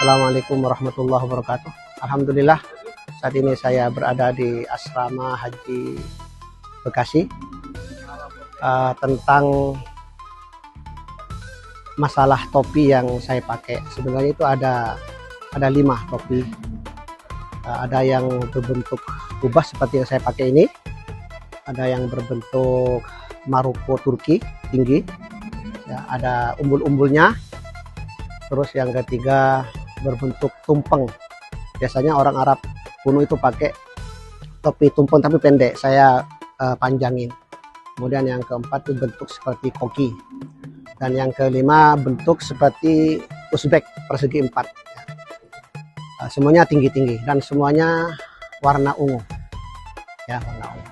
Assalamualaikum warahmatullahi wabarakatuh. Alhamdulillah, saat ini saya berada di Asrama Haji Bekasi. Tentang masalah topi yang saya pakai, sebenarnya itu ada 5 topi. Ada yang berbentuk kubah seperti yang saya pakai ini, ada yang berbentuk Maroko Turki tinggi, ya, ada umbul-umbulnya. Terus yang ketiga berbentuk tumpeng. Biasanya orang Arab kuno itu pakai topi tumpeng tapi pendek, saya panjangin. Kemudian yang keempat itu bentuk seperti koki, dan yang kelima bentuk seperti Uzbek persegi 4. Semuanya tinggi-tinggi dan semuanya warna ungu, ya, warna ungu.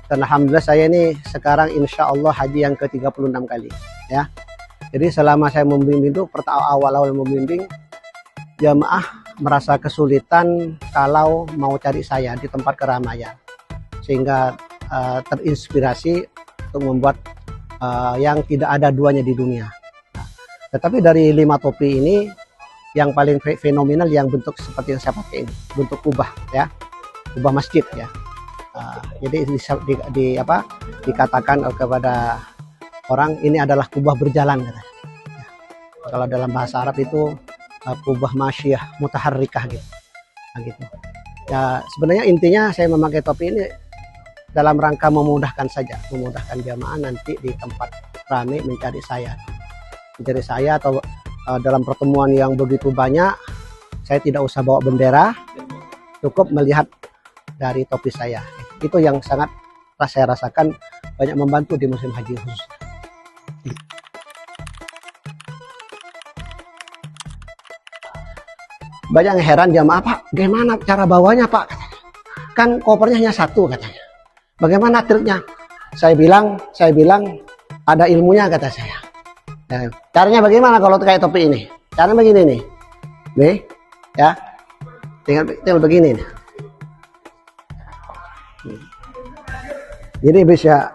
Dan alhamdulillah saya ini sekarang insya Allah haji yang ke-36 kali, ya. Jadi selama saya membimbing itu, awal-awal membimbing, jamaah merasa kesulitan kalau mau cari saya di tempat keramaian, sehingga terinspirasi untuk membuat yang tidak ada duanya di dunia. Tetapi dari 5 topi ini, yang paling fenomenal yang bentuk seperti yang saya pakai ini, bentuk kubah, ya, kubah masjid, ya. Jadi dikatakan kepada orang ini adalah kubah berjalan, katanya. Ya. Kalau dalam bahasa Arab itu kubah masyiyah mutaharrikah gitu. Nah, gitu. Ya, sebenarnya intinya saya memakai topi ini dalam rangka memudahkan saja, memudahkan jamaah nanti di tempat ramai mencari saya atau dalam pertemuan yang begitu banyak, saya tidak usah bawa bendera, cukup melihat dari topi saya. Itu yang sangat saya rasakan banyak membantu di musim haji khusus. Banyak yang heran jamaah, Pak, bagaimana cara bawanya, Pak? Kan kopernya hanya 1, katanya. Bagaimana triknya? Saya bilang ada ilmunya, kata saya. Nah, caranya bagaimana kalau kayak topi ini? Caranya begini nih. Nih, ya. Tinggal begini nih. Jadi bisa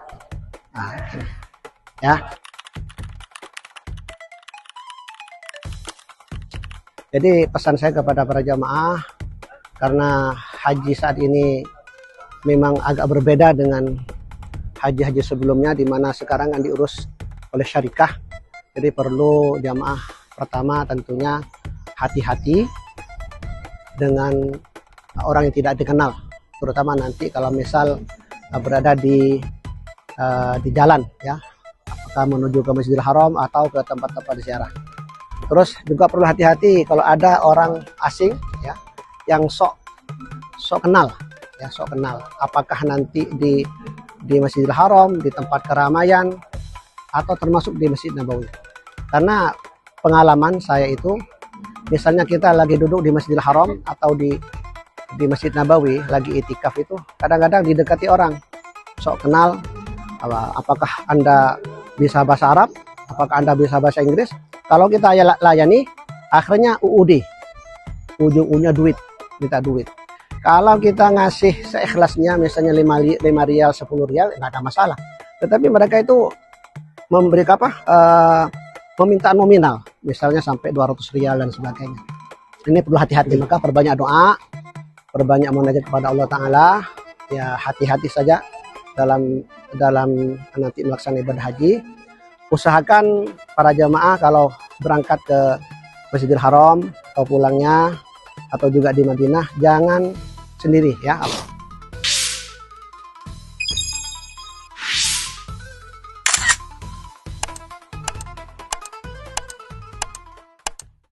ya. Jadi pesan saya kepada para jamaah, karena haji saat ini memang agak berbeda dengan haji-haji sebelumnya, di mana sekarang kan diurus oleh syarikah. Jadi perlu jamaah pertama tentunya hati-hati dengan orang yang tidak dikenal, terutama nanti kalau misal berada di jalan, ya, apakah menuju ke Masjidil Haram atau ke tempat-tempat ziarah. Terus juga perlu hati-hati kalau ada orang asing, ya, yang sok kenal, ya, sok kenal. Apakah nanti di Masjidil Haram, di tempat keramaian, atau termasuk di Masjid Nabawi. Karena pengalaman saya itu, misalnya kita lagi duduk di Masjidil Haram atau di Masjid Nabawi lagi itikaf, itu kadang-kadang didekati orang sok kenal. Apakah Anda bisa bahasa Arab? Apakah Anda bisa bahasa Inggris? Kalau kita layani, akhirnya UUD, ujung-ujungnya duit, minta duit. Kalau kita ngasih seikhlasnya, misalnya 5 rial, 10 rial, nggak ada masalah. Tetapi mereka itu memberi permintaan nominal, misalnya sampai 200 rial dan sebagainya. Ini perlu hati-hati, maka perbanyak doa, perbanyak munajat kepada Allah Ta'ala, ya, hati-hati saja dalam nanti melaksanakan ibadah haji. Usahakan para jamaah kalau berangkat ke Masjidil Haram atau pulangnya atau juga di Madinah, jangan sendiri, ya.